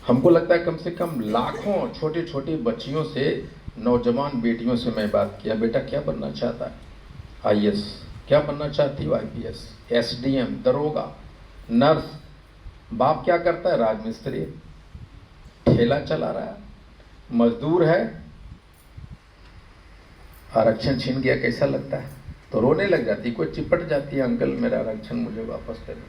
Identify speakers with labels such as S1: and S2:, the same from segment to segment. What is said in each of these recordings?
S1: हमको लगता है कम से कम लाखों छोटे छोटे बच्चियों से, नौजवान बेटियों से मैं बात किया, बेटा क्या बनना चाहता है? आईएएस। क्या बनना चाहती हो? आईपीएस, एसडीएम, दरोगा, नर्स। बाप क्या करता है? राजमिस्त्री, ठेला चला रहा है, मजदूर है। आरक्षण छीन गया, कैसा लगता है? तो रोने लग जाती, कोई चिपट जाती है, अंकल मेरा आरक्षण मुझे वापस दे दो।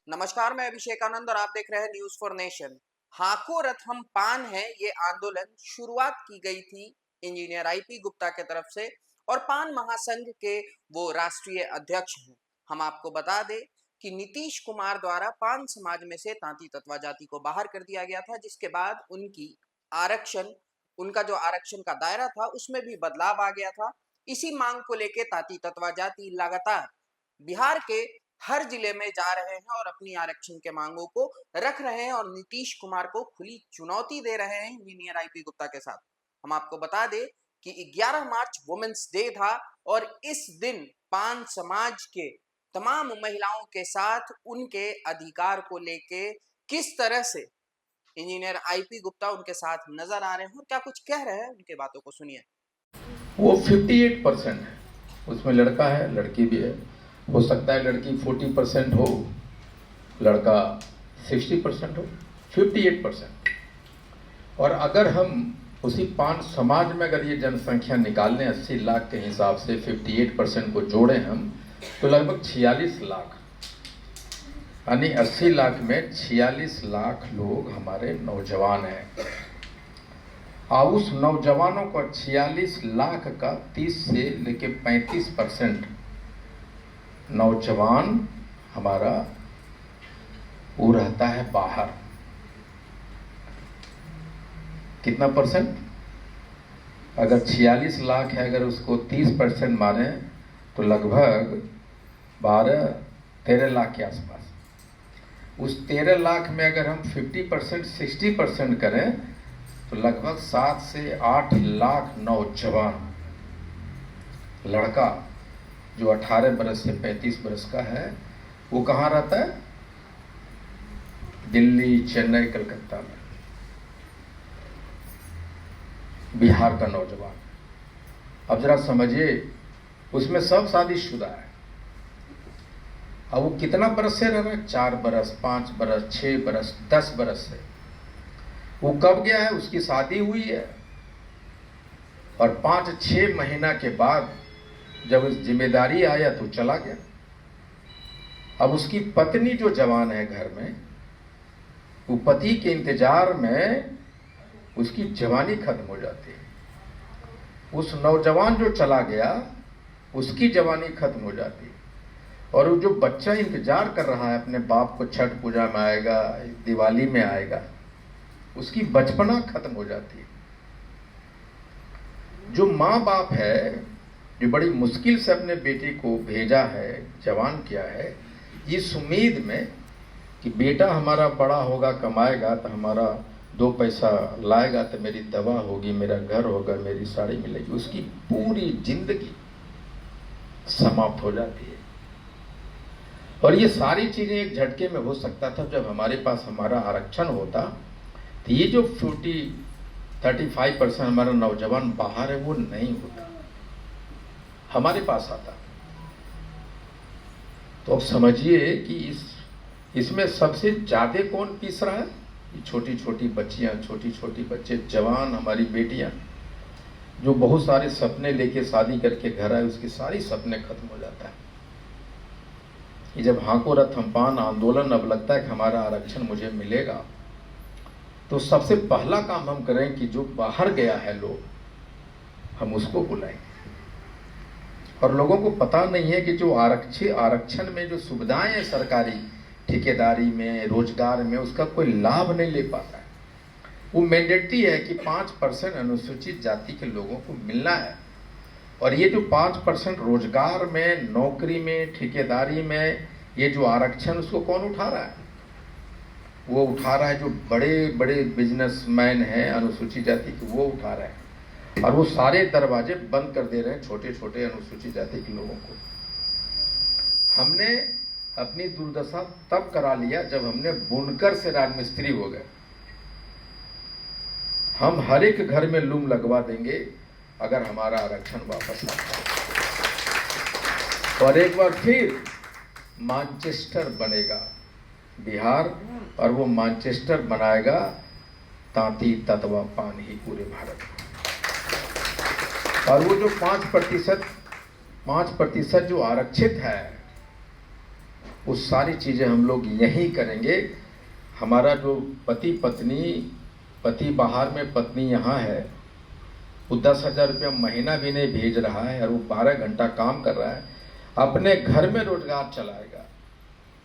S2: नमस्कार, मैं अभिषेक आनंद और आप देख रहे हैं न्यूज फॉर नेशन। हाको रथ हम पान है, ये आंदोलन शुरुआत की गई थी इंजीनियर आईपी गुप्ता के तरफ से और पान महासंघ के वो राष्ट्रीय अध्यक्ष हैं। हम आपको बता दें कि नीतीश कुमार द्वारा पान समाज में से तांती तत्वा जाति को बाहर कर दिया गया था, जिसके बाद उनका जो आरक्षण का दायरा था उसमें भी बदलाव आ गया था। इसी मांग को लेकर तांती तत्वा जाति लगातार बिहार के हर जिले में जा रहे हैं और अपनी आरक्षण के मांगों को रख रहे हैं और नीतीश कुमार को खुली चुनौती दे रहे हैं इंजीनियर आईपी गुप्ता के साथ। हम आपको बता दें कि 11 मार्च वुमेन्स डे था और इस दिन पान समाज के तमाम महिलाओं के साथ उनके अधिकार को लेके किस तरह से इंजीनियर आईपी गुप्ता उनके साथ नजर आ रहे हैं और क्या कुछ कह रहे हैं, उनके बातों को सुनिए।
S1: वो 58% है, उसमें लड़का है, लड़की भी है। हो सकता है लड़की 40% हो, लड़का 60% हो, 58%। और अगर हम उसी पान समाज में अगर ये जनसंख्या निकाल लें 80 लाख के हिसाब से, 58% को जोड़ें हम, तो लगभग 46 लाख, यानी 80 लाख में 46 लाख लोग हमारे नौजवान हैं। और उस नौजवानों को 46 लाख का 30 से लेके 35% नौजवान हमारा वो रहता है बाहर। कितना परसेंट? अगर 46 लाख है, अगर उसको 30% माने तो लगभग 12-13 लाख के आसपास। उस 13 लाख में अगर हम 50% 60% करें तो लगभग 7 से 8 लाख नौजवान लड़का जो 18 बरस से 35 बरस का है, वो कहाँ रहता है? दिल्ली, चेन्नई, कलकत्ता में। बिहार का नौजवान, अब जरा समझिए, उसमें सब शादीशुदा है। अब वो कितना बरस से रह रहा है? 4 बरस, 5 बरस, 6 बरस, 10 बरस से। वो कब गया है? उसकी शादी हुई है और 5-6 महीना के बाद जब उस जिम्मेदारी आया तो चला गया। अब उसकी पत्नी जो जवान है घर में, वो पति के इंतजार में उसकी जवानी खत्म हो जाती है। उस नौजवान जो चला गया उसकी जवानी खत्म हो जाती है। और वो जो बच्चा इंतजार कर रहा है अपने बाप को, छठ पूजा में आएगा, दिवाली में आएगा, उसकी बचपना खत्म हो जाती है। जो माँ बाप है, जो बड़ी मुश्किल से अपने बेटे को भेजा है, जवान किया है, इस उम्मीद में कि बेटा हमारा बड़ा होगा, कमाएगा तो हमारा 2 पैसा लाएगा तो मेरी दवा होगी, मेरा घर होगा, मेरी साड़ी मिलेगी, उसकी पूरी जिंदगी समाप्त हो जाती है। और ये सारी चीजें एक झटके में हो सकता था जब हमारे पास हमारा आरक्षण होता। तो ये जो 35% हमारा नौजवान बाहर है, वो नहीं होता, हमारे पास आता। तो अब समझिए कि इसमें सबसे ज्यादा कौन पीस रहा है? छोटी छोटी बच्चियां, छोटी छोटी बच्चे, जवान हमारी बेटियां, जो बहुत सारे सपने लेके शादी करके घर आए, उसके सारे सपने खत्म हो जाता है। ये जब हाको रथ हम पान आंदोलन अब लगता है कि हमारा आरक्षण मुझे मिलेगा, तो सबसे पहला काम हम करें कि जो बाहर गया है लोग, हम उसको बुलाएं। और लोगों को पता नहीं है कि जो आरक्षण में जो सुविधाएं हैं सरकारी, ठेकेदारी में, रोजगार में, उसका कोई लाभ नहीं ले पाता है। वो मैंडेटरी है कि 5% अनुसूचित जाति के लोगों को मिलना है। और ये जो 5% रोजगार में, नौकरी में, ठेकेदारी में, ये जो आरक्षण, उसको कौन उठा रहा है? वो उठा रहा है जो बड़े बड़े बिजनेसमैन हैं अनुसूचित जाति के, वो उठा रहे हैं। और वो सारे दरवाजे बंद कर दे रहे हैं छोटे छोटे अनुसूचित जाति के लोगों को। हमने अपनी दुर्दशा तब करा लिया जब हमने बुनकर से राजमिस्त्री हो गए। हम हर एक घर में लूम लगवा देंगे अगर हमारा आरक्षण वापस आता है। और एक बार फिर मैनचेस्टर बनेगा बिहार, और वो मैनचेस्टर बनाएगा तांती ततवा पान ही पूरे भारत को। और वो जो 5% जो आरक्षित है, वो सारी चीजें हम लोग यहीं करेंगे। हमारा जो पति बाहर में, पत्नी यहाँ है, वो 10,000 रुपया महीना भी नहीं भेज रहा है और वो 12 घंटा काम कर रहा है, अपने घर में रोजगार चलाएगा,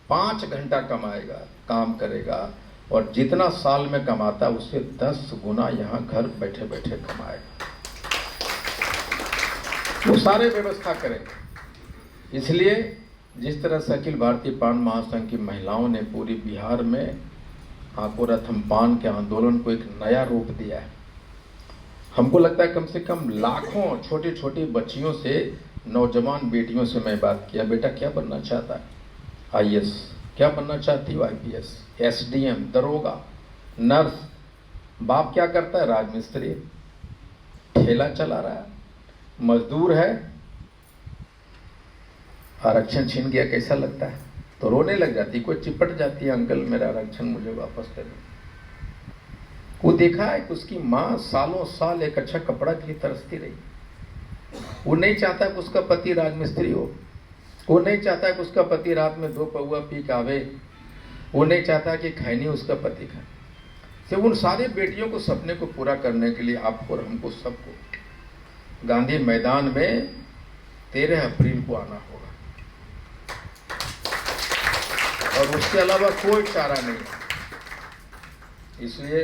S1: 5 घंटा कमाएगा, काम करेगा, और जितना साल में कमाता है उससे 10 गुना यहाँ घर बैठे बैठे कमाएगा। वो सारे व्यवस्था करेंगे। इसलिए जिस तरह से अखिल भारतीय पान महासंघ की महिलाओं ने पूरी बिहार में आको रथम पान के आंदोलन को एक नया रूप दिया है, हमको लगता है कम से कम लाखों छोटी छोटी बच्चियों से, नौजवान बेटियों से मैं बात किया, बेटा क्या बनना चाहता है? IAS। क्या बनना चाहती हो? IPS, SDM, दरोगा, नर्स। बाप क्या करता है? राजमिस्त्री, ठेला चला रहा है, मजदूर है। आरक्षण छीन गया, कैसा लगता है? तो रोने लग जाती, कोई चिपट जाती है, अंकल मेरा आरक्षण मुझे वापस करें। वो देखा है कि उसकी माँ सालों साल एक अच्छा कपड़ा के लिए तरसती रही। वो नहीं चाहता कि उसका पति राजमिस्त्री हो, वो नहीं चाहता कि उसका पति रात में 2 पौआ पी के आवे, वो नहीं चाहता कि खैनी उसका पति खाए। तो उन सारे बेटियों को सपने को पूरा करने के लिए आपको और हमको सबको गांधी मैदान में 13 अप्रैल को आना होगा, और उसके अलावा कोई चारा नहीं है। इसलिए